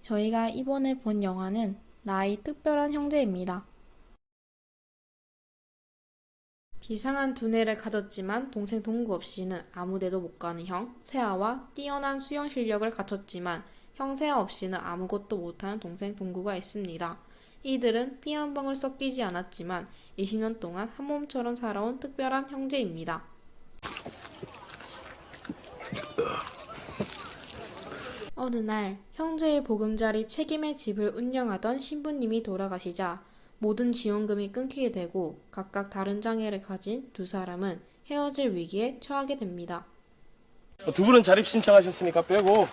저희가 이번에 본 영화는 나의 특별한 형제입니다. 비상한 두뇌를 가졌지만 동생 동구 없이는 아무데도 못 가는 형 세아와 뛰어난 수영 실력을 갖췄지만 형 세아 없이는 아무것도 못하는 동생 동구가 있습니다. 이들은 피 한 방울 섞이지 않았지만 20년 동안 한 몸처럼 살아온 특별한 형제입니다. 어느 날 형제의 보금자리 책임의 집을 운영하던 신부님이 돌아가시자 모든 지원금이 끊기게 되고 각각 다른 장애를 가진 두 사람은 헤어질 위기에 처하게 됩니다. 두 분은 자립 신청하셨으니까 빼고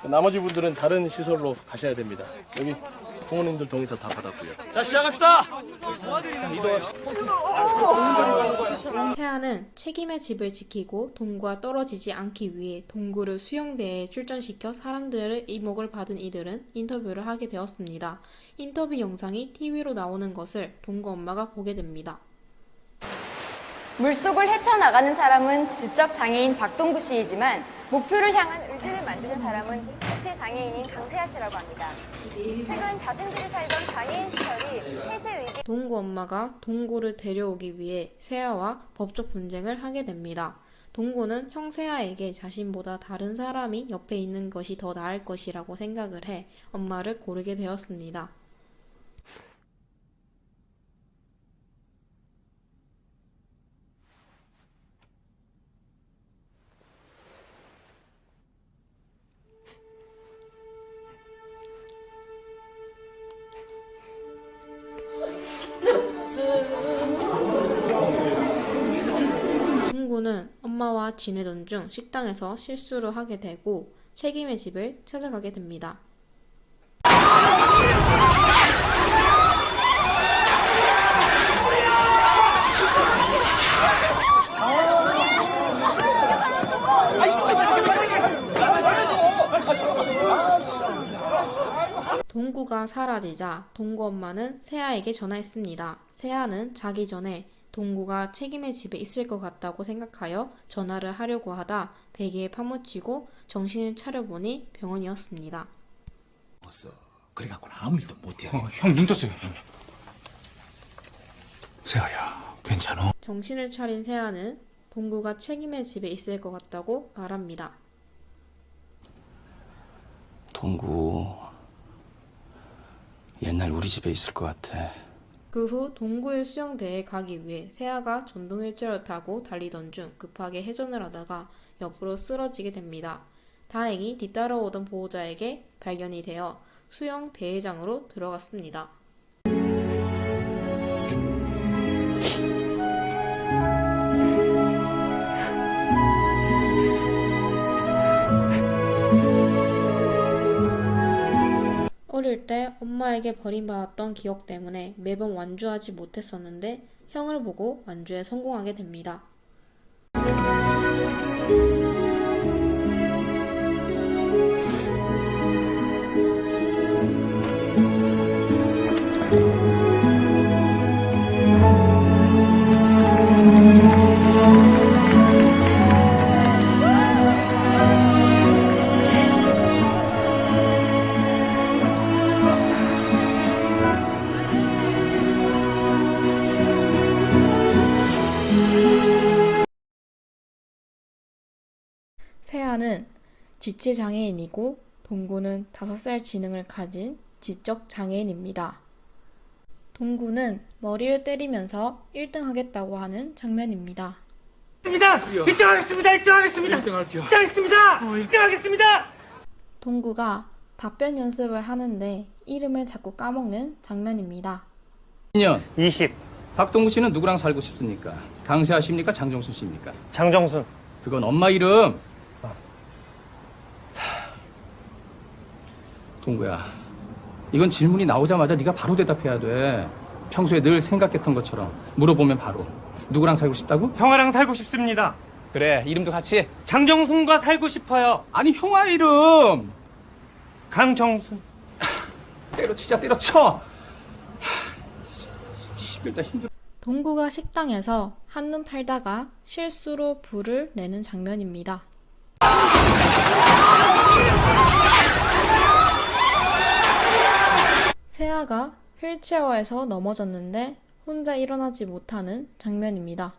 나머지 분들은 다른 시설로 가셔야 됩니다. 여기 부모님들 동의서 다 받았고요. 자, 시작합시다. 이동합시다. 세아는 책임의 집을 지키고 동구와 떨어지지 않기 위해 동구를 수영대회에 출전시켜 사람들의 이목을 받은 이들은 인터뷰를 하게 되었습니다. 인터뷰 영상이 TV로 나오는 것을 동구 엄마가 보게 됩니다. 물속을 헤쳐나가는 사람은 지적 장애인 박동구 씨이지만 목표를 향한 의지를 만드는 사람은 지체 장애인인 강세아 씨라고 합니다. 최근 자신들이 살던 장애인 시설이 폐쇄 위기. 동구 엄마가 동구를 데려오기 위해 세아와 법적 분쟁을 하게 됩니다. 동구는 형 세아에게 자신보다 다른 사람이 옆에 있는 것이 더 나을 것이라고 생각을 해 엄마를 고르게 되었습니다. 동구는 엄마와 지내던 중 식당에서 실수를 하게 되고 책임의 집을 찾아가게 됩니다. 동구가 사라지자 동구 엄마는 세아에게 전화했습니다. 세아는 자기 전에 동구가 책임의 집에 있을 것 같다고 생각하여 전화를 하려고 하다 베개에 파묻히고 정신을 차려보니 병원이었습니다. 먹었어. 그래갖고는 아무 일도 못해. 형 눈 떴어요. 세아야, 괜찮어? 정신을 차린 세아는 동구가 책임의 집에 있을 것 같다고 말합니다. 동구 옛날 우리 집에 있을 것 같아. 그 후 동구의 수영대회에 가기 위해 세아가 전동휠체어를 타고 달리던 중 급하게 회전을 하다가 옆으로 쓰러지게 됩니다. 다행히 뒤따라오던 보호자에게 발견이 되어 수영 대회장으로 들어갔습니다. 어릴 때 엄마에게 버림받았던 기억 때문에 매번 완주하지 못했었는데 형을 보고 완주에 성공하게 됩니다. 세아는 지체장애인이고 동구는 5살 지능을 가진 지적장애인입니다. 동구는 머리를 때리면서 1등 하겠다고 하는 장면입니다. 1등 하겠습니다. 1등 하겠습니다. 1등 할게요. 1등 하겠습니다. 1등 하겠습니다. 동구가 답변 연습을 하는데 이름을 자꾸 까먹는 장면입니다. 2년 20. 박동구 씨는 누구랑 살고 싶습니까? 강세아 씨입니까? 장정순 씨입니까? 장정순. 그건 엄마 이름. 동구야, 이건 질문이 나오자마자 네가 바로 대답해야 돼. 평소에 늘 생각했던 것처럼 물어보면 바로. 누구랑 살고 싶다고? 형아랑 살고 싶습니다. 그래, 이름도 같이. 장정순과 살고 싶어요. 아니, 형아 이름. 강정순. 때려치자, 때려쳐. 힘들다, 힘들어. 동구가 식당에서 한눈 팔다가 실수로 불을 내는 장면입니다. 세아가 휠체어에서 넘어졌는데 혼자 일어나지 못하는 장면입니다.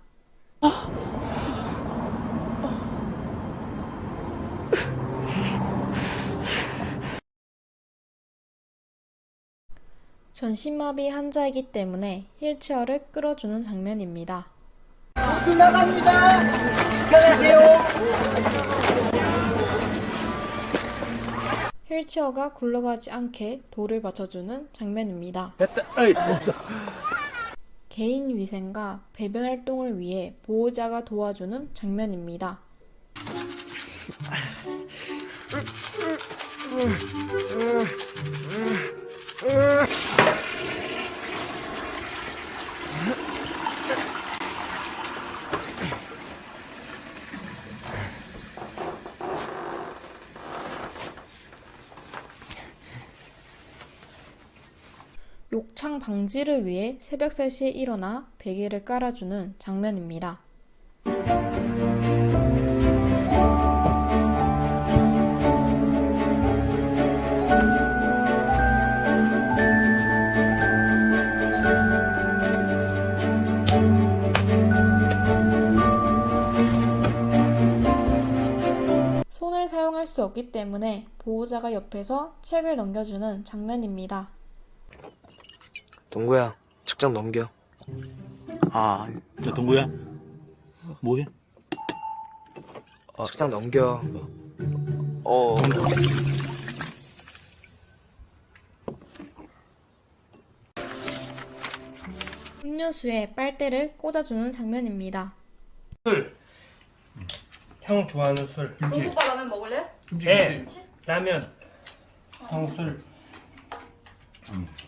전신마비 환자이기 때문에 휠체어를 끌어주는 장면입니다. 휠체어가 굴러가지 않게 돌을 받쳐주는 장면입니다. 됐다. 어이, 됐어. 개인 위생과 배변 활동을 위해 보호자가 도와주는 장면입니다. 욕창 방지를 위해 새벽 3시에 일어나 베개를 깔아주는 장면입니다. 손을 사용할 수 없기 때문에 보호자가 옆에서 책을 넘겨주는 장면입니다. 동구야, 책장 넘겨. 아, 저 동구야, 뭐해? 책장 넘겨. 음료수에 빨대를 꽂아주는 장면입니다. 술. 형 좋아하는 술. 오빠 라면 먹을래요? 네. 라면. 형 술.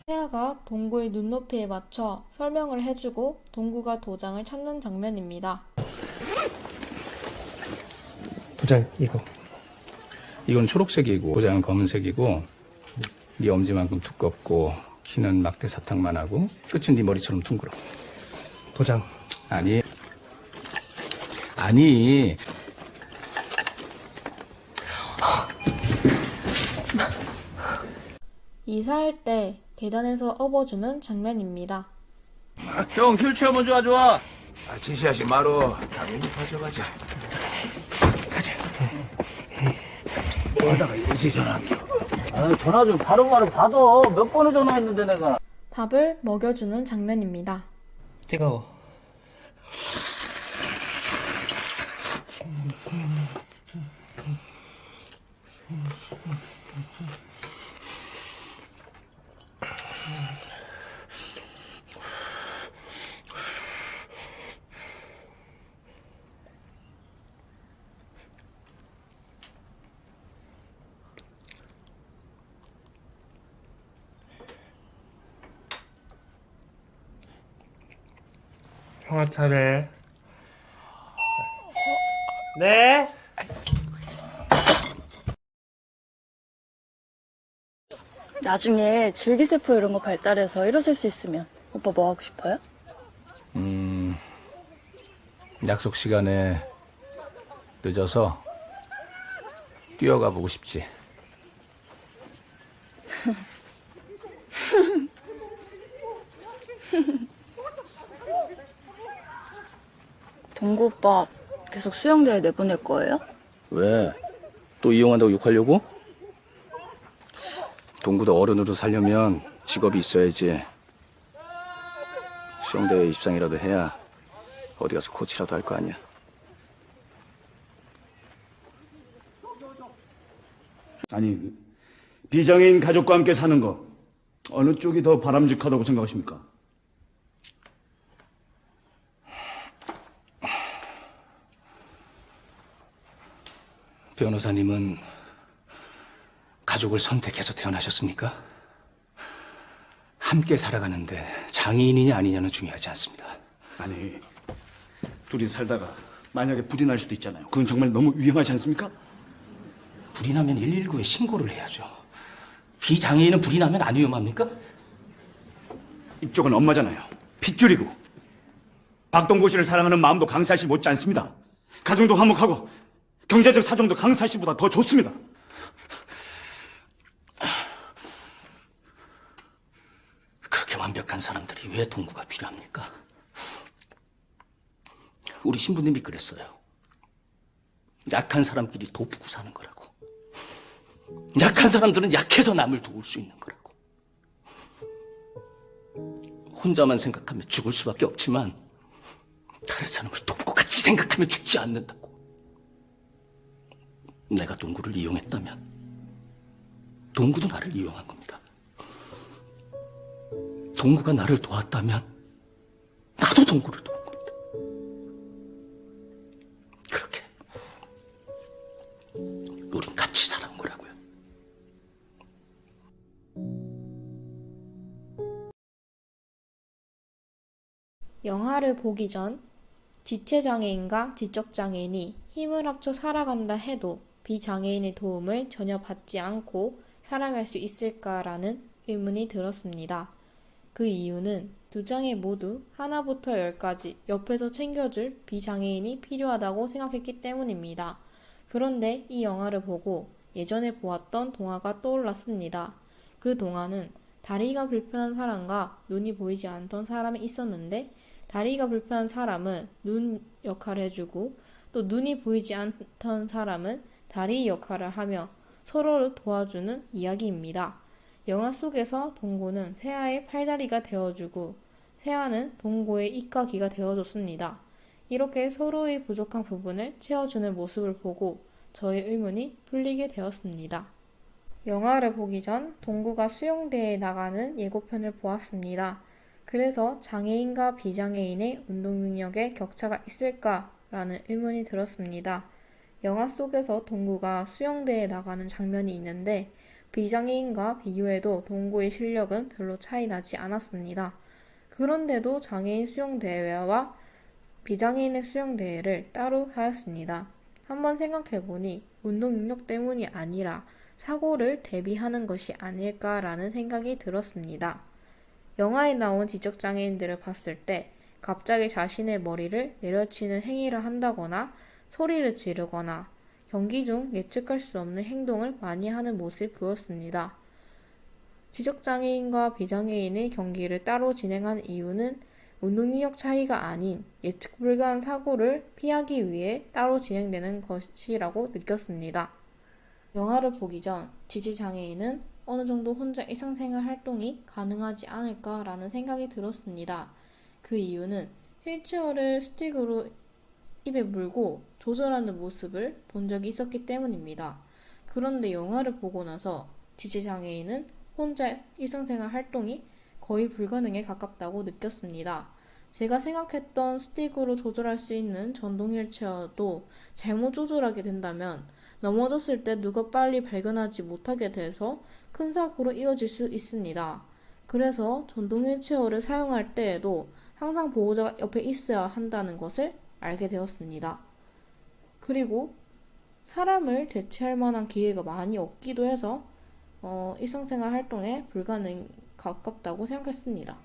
세아가 동구의 눈높이에 맞춰 설명을 해주고 동구가 도장을 찾는 장면입니다. 도장 이거. 이건 초록색이고 도장은 검은색이고 네 엄지만큼 두껍고 키는 막대 사탕만 하고 끝은 네 머리처럼 둥글어. 도장. 아니 이사할 때 계단에서 업어주는 장면입니다. 형 휠체어 먼저 가져와. 아, 진시하지 마로. 당연히 가져가자. 가자. 뭐하다가 이제 전화할게. 전화 좀 바로바로 받아. 몇 번을 전화했는데 내가. 밥을 먹여주는 장면입니다. 뜨거워. 형아 차례. 네. 나중에 줄기세포 이런 거 발달해서 일어설 수 있으면 오빠 뭐 하고 싶어요? 약속 시간에 늦어서 뛰어가 보고 싶지. 동구 오빠 계속 수영대회 내보낼 거예요? 왜? 또 이용한다고 욕하려고? 동구도 어른으로 살려면 직업이 있어야지. 수영대회 입상이라도 해야 어디 가서 코치라도 할 거 아니야. 아니, 비장애인 가족과 함께 사는 거 어느 쪽이 더 바람직하다고 생각하십니까? 변호사님은 가족을 선택해서 태어나셨습니까? 함께 살아가는데 장애인이냐 아니냐는 중요하지 않습니다. 아니, 둘이 살다가 만약에 불이 날 수도 있잖아요. 그건 정말 너무 위험하지 않습니까? 불이 나면 119에 신고를 해야죠. 비장애인은 불이 나면 안 위험합니까? 이쪽은 엄마잖아요. 핏줄이고. 박동구 씨를 사랑하는 마음도 강사 씨 못지 않습니다. 가정도 화목하고 경제적 사정도 강사 씨보다 더 좋습니다. 완벽한 사람들이 왜 동구가 필요합니까? 우리 신부님이 그랬어요. 약한 사람끼리 돕고 사는 거라고. 약한 사람들은 약해서 남을 도울 수 있는 거라고. 혼자만 생각하면 죽을 수밖에 없지만 다른 사람을 돕고 같이 생각하면 죽지 않는다고. 내가 동구를 이용했다면 동구도 나를 이용한 겁니다. 동구가 나를 도왔다면 나도 동구를 도운 겁니다. 그렇게 우린 같이 살아온 거라고요. 영화를 보기 전 지체장애인과 지적장애인이 힘을 합쳐 살아간다 해도 비장애인의 도움을 전혀 받지 않고 살아갈 수 있을까라는 의문이 들었습니다. 그 이유는 두 장애 모두 하나부터 열까지 옆에서 챙겨줄 비장애인이 필요하다고 생각했기 때문입니다. 그런데 이 영화를 보고 예전에 보았던 동화가 떠올랐습니다. 그 동화는 다리가 불편한 사람과 눈이 보이지 않던 사람이 있었는데 다리가 불편한 사람은 눈 역할을 해주고 또 눈이 보이지 않던 사람은 다리 역할을 하며 서로를 도와주는 이야기입니다. 영화 속에서 동구는 세아의 팔다리가 되어주고 세아는 동구의 입과 귀가 되어줬습니다. 이렇게 서로의 부족한 부분을 채워주는 모습을 보고 저의 의문이 풀리게 되었습니다. 영화를 보기 전 동구가 수영대회에 나가는 예고편을 보았습니다. 그래서 장애인과 비장애인의 운동 능력에 격차가 있을까라는 의문이 들었습니다. 영화 속에서 동구가 수영대회에 나가는 장면이 있는데 비장애인과 비교해도 동구의 실력은 별로 차이 나지 않았습니다. 그런데도 장애인 수영대회와 비장애인의 수영대회를 따로 하였습니다. 한번 생각해보니 운동 능력 때문이 아니라 사고를 대비하는 것이 아닐까라는 생각이 들었습니다. 영화에 나온 지적장애인들을 봤을 때 갑자기 자신의 머리를 내려치는 행위를 한다거나 소리를 지르거나 경기 중 예측할 수 없는 행동을 많이 하는 모습이 보였습니다. 지적장애인과 비장애인의 경기를 따로 진행한 이유는 운동능력 차이가 아닌 예측 불가한 사고를 피하기 위해 따로 진행되는 것이라고 느꼈습니다. 영화를 보기 전 지지장애인은 어느 정도 혼자 일상생활 활동이 가능하지 않을까라는 생각이 들었습니다. 그 이유는 휠체어를 스틱으로 입에 물고 조절하는 모습을 본 적이 있었기 때문입니다. 그런데 영화를 보고 나서 지체장애인은 혼자 일상생활 활동이 거의 불가능에 가깝다고 느꼈습니다. 제가 생각했던 스틱으로 조절할 수 있는 전동 휠체어도 잘못 조절하게 된다면 넘어졌을 때 누가 빨리 발견하지 못하게 돼서 큰 사고로 이어질 수 있습니다. 그래서 전동 휠체어를 사용할 때에도 항상 보호자가 옆에 있어야 한다는 것을 알게 되었습니다. 그리고 사람을 대체할 만한 기회가 많이 없기도 해서 일상생활 활동에 불가능 가깝다고 생각했습니다.